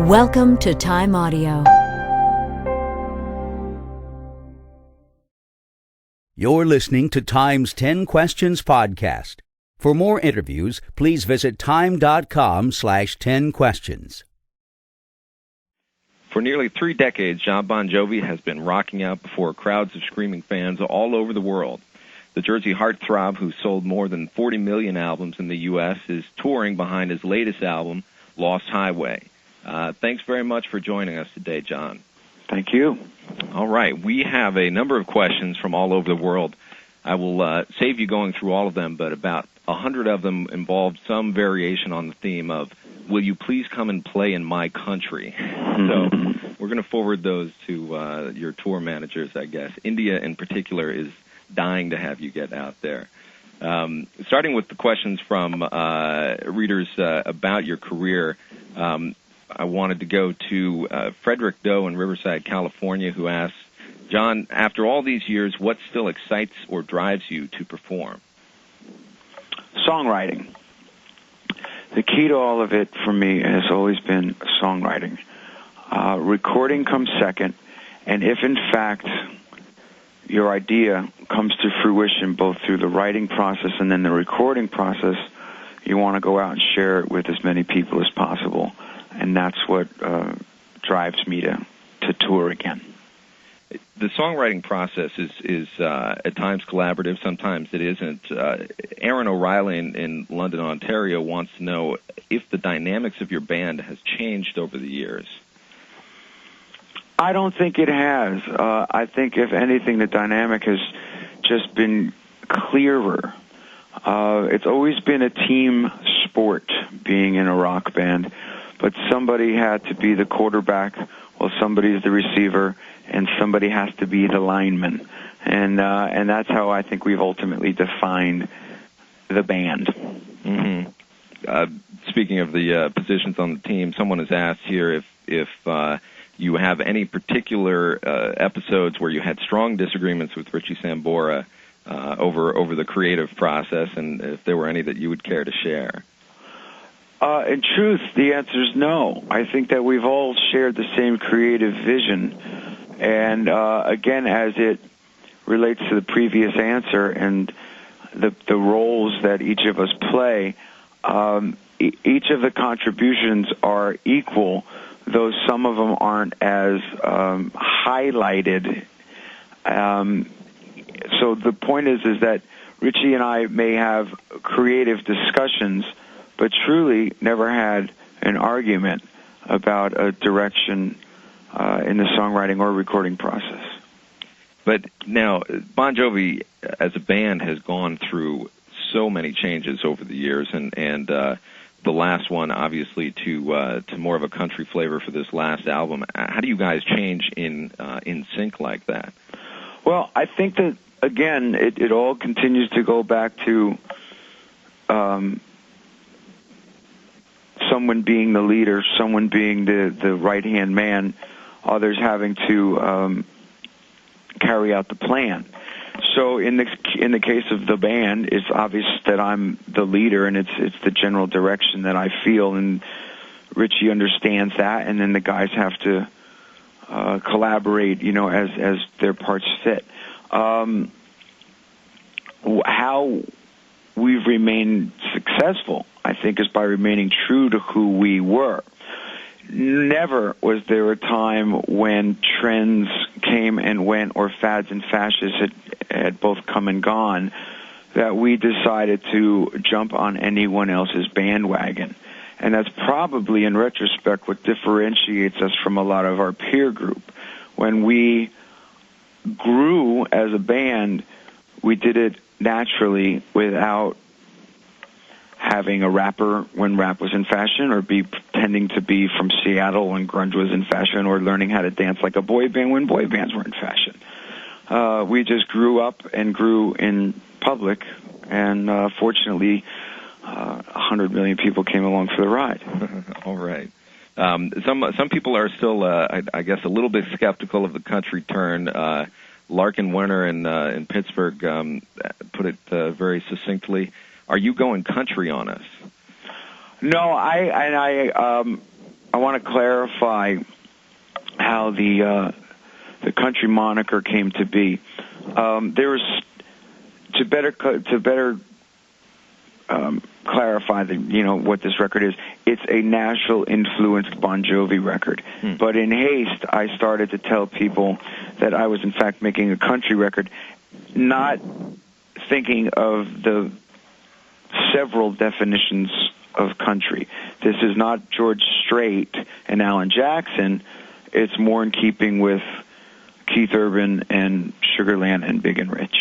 Welcome to Time Audio. You're listening to Time's 10 Questions podcast. For more interviews, please visit time.com/10questions. For nearly 3 decades, Jon Bon Jovi has been rocking out before crowds of screaming fans all over the world. The Jersey heartthrob, who sold more than 40 million albums in the U.S., is touring behind his latest album, Lost Highway. Thanks very much for joining us today, Jon. Thank you. All right. We have a number of questions from all over the world. I will save you going through all of them, but about 100 of them involved some variation on the theme of, will you please come and play in my country? So we're going to forward those to your tour managers, I guess. India, in particular, is dying to have you get out there. Starting with the questions from readers about your career, I wanted to go to Frederick Doe in Riverside, California, who asks, Jon, after all these years, what still excites or drives you to perform? Songwriting. The key to all of it for me has always been songwriting. Recording comes second, and if in fact your idea comes to fruition both through the writing process and then the recording process, you want to go out and share it with as many people as possible. And that's what drives me to tour again. The songwriting process is at times collaborative, sometimes it isn't. Aaron O'Reilly in London, Ontario, wants to know if the dynamics of your band has changed over the years. I don't think it has. I think, if anything, the dynamic has just been clearer. It's always been a team sport, being in a rock band. But somebody had to be the quarterback, while somebody's the receiver, and somebody has to be the lineman. And that's how I think we've ultimately defined the band. Mm-hmm. Speaking of the positions on the team, someone has asked here if you have any particular episodes where you had strong disagreements with Richie Sambora over the creative process, and if there were any that you would care to share. In truth, the answer is no. I think that we've all shared the same creative vision. And again, as it relates to the previous answer and the roles that each of us play, each of the contributions are equal, though some of them aren't as highlighted. So the point is that Richie and I may have creative discussions, but truly never had an argument about a direction in the songwriting or recording process. But now, Bon Jovi as a band has gone through so many changes over the years, and the last one, obviously, to more of a country flavor for this last album. How do you guys change in sync like that? Well, I think that, again, it all continues to go back to someone being the leader, someone being the right-hand man, others having to carry out the plan. So in the case of the band, it's obvious that I'm the leader, and it's the general direction that I feel, and Richie understands that, and then the guys have to collaborate, as their parts fit. How we've remained successful, I think, is by remaining true to who we were. Never was there a time when trends came and went, or fads and fashions had both come and gone, that we decided to jump on anyone else's bandwagon. And that's probably, in retrospect, what differentiates us from a lot of our peer group. When we grew as a band, we did it naturally without having a rapper when rap was in fashion, or pretending to be from Seattle when grunge was in fashion, or learning how to dance like a boy band when boy bands were in fashion. We just grew up and grew in public, and fortunately 100 million people came along for the ride. All right. Some people are still, I guess, a little bit skeptical of the country turn. Larkin Werner in Pittsburgh put it very succinctly. Are you going country on us? No, I I want to clarify how the country moniker came to be. There was to better clarify what this record is. It's a Nashville influenced Bon Jovi record. But in haste, I started to tell people that I was in fact making a country record, not thinking of the several definitions of country. This is not George Strait and Alan Jackson. It's more in keeping with Keith Urban and Sugarland and Big and Rich.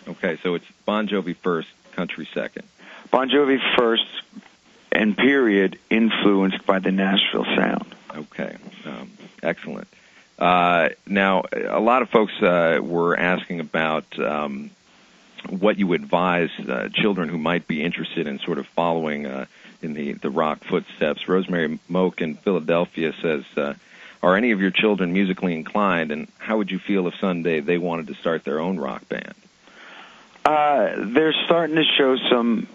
Okay, so it's Bon Jovi first, country second. Bon Jovi first and period, influenced by the Nashville sound. Okay, excellent. Now, a lot of folks were asking about what you advise children who might be interested in sort of following in the rock footsteps. Rosemary Moak in Philadelphia says, are any of your children musically inclined, and how would you feel if someday they wanted to start their own rock band? They're starting to show some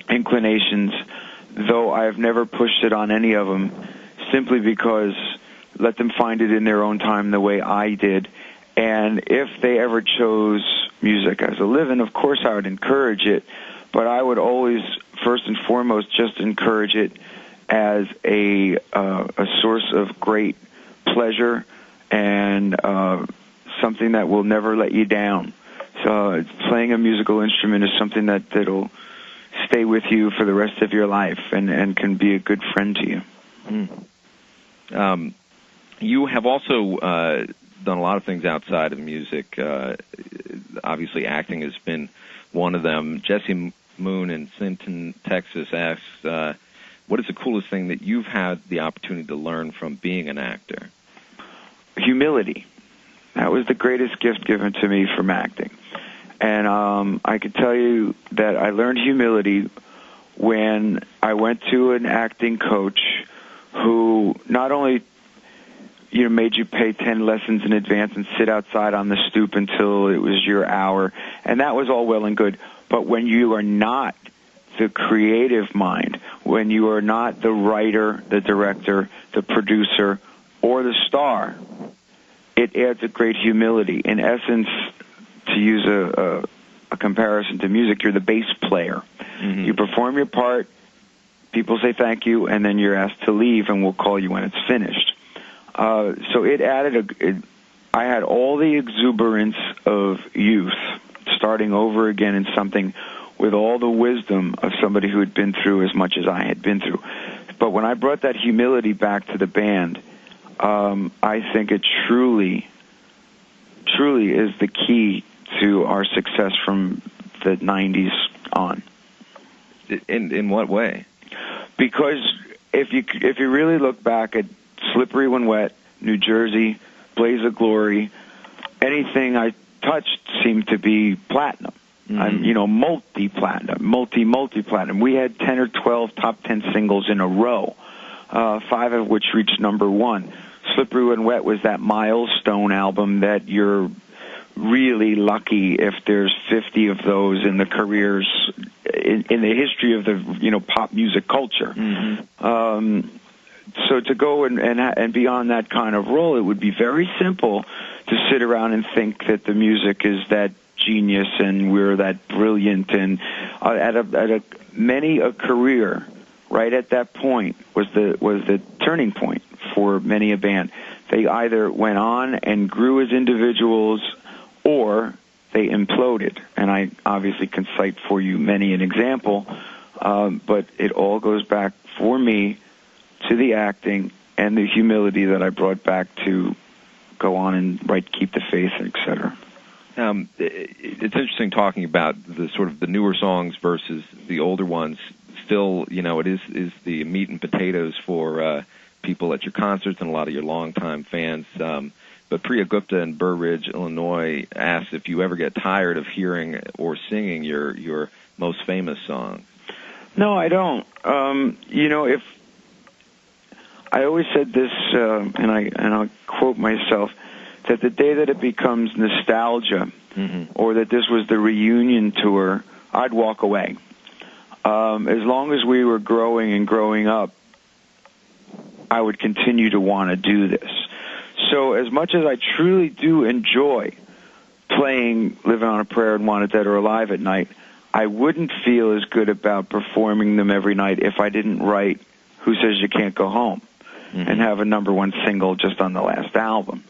inclinations, though I have never pushed it on any of them, simply because let them find it in their own time the way I did. And if they ever chose music as a living, of course I would encourage it, but I would always, first and foremost, just encourage it as a source of great pleasure and something that will never let you down. So playing a musical instrument is something that'll stay with you for the rest of your life and can be a good friend to you. You have also done a lot of things outside of music. Obviously, acting has been one of them. Jesse Moon in Sinton, Texas asks, what is the coolest thing that you've had the opportunity to learn from being an actor? Humility. That was the greatest gift given to me from acting. And I could tell you that I learned humility when I went to an acting coach who not only made you pay 10 lessons in advance and sit outside on the stoop until it was your hour, and that was all well and good, but when you are not the creative mind, when you are not the writer, the director, the producer, or the star, it adds a great humility. In essence, to use a comparison to music, you're the bass player. Mm-hmm. You perform your part, people say thank you, and then you're asked to leave, and we'll call you when it's finished. So it added I had all the exuberance of youth, starting over again in something with all the wisdom of somebody who had been through as much as I had been through. But when I brought that humility back to the band, I think it truly is the key to our success from the 90s on. In what way? Because if you really look back at Slippery When Wet, New Jersey, Blaze of Glory, anything I touched seemed to be platinum. Mm-hmm. Multi-platinum, multi-platinum. We had 10 or 12 top 10 singles in a row, 5 of which reached number 1. Slippery When Wet was that milestone album that you're really lucky if there's 50 of those in the careers in the history of the pop music culture. Mm-hmm. So to go and be on that kind of role, it would be very simple to sit around and think that the music is that genius and we're that brilliant. And many a career right at that point was the turning point for many a band. They either went on and grew as individuals, or they imploded. And I obviously can cite for you many an example, but it all goes back for me to the acting and the humility that I brought back to go on and keep the faith, etc. It's interesting talking about the sort of the newer songs versus the older ones. Still, it is the meat and potatoes for people at your concerts and a lot of your longtime fans. But Priya Gupta in Burr Ridge, Illinois, asks if you ever get tired of hearing or singing your most famous song. No, I don't. If I always said this, and I'll quote myself, that the day that it becomes nostalgia, mm-hmm. or that this was the reunion tour, I'd walk away. As long as we were growing and growing up, I would continue to want to do this. So as much as I truly do enjoy playing Living on a Prayer and Wanted Dead or Alive at night, I wouldn't feel as good about performing them every night if I didn't write Who Says You Can't Go Home and have a number one single just on the last album.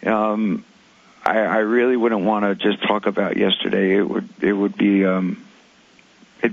I really wouldn't want to just talk about yesterday. It would be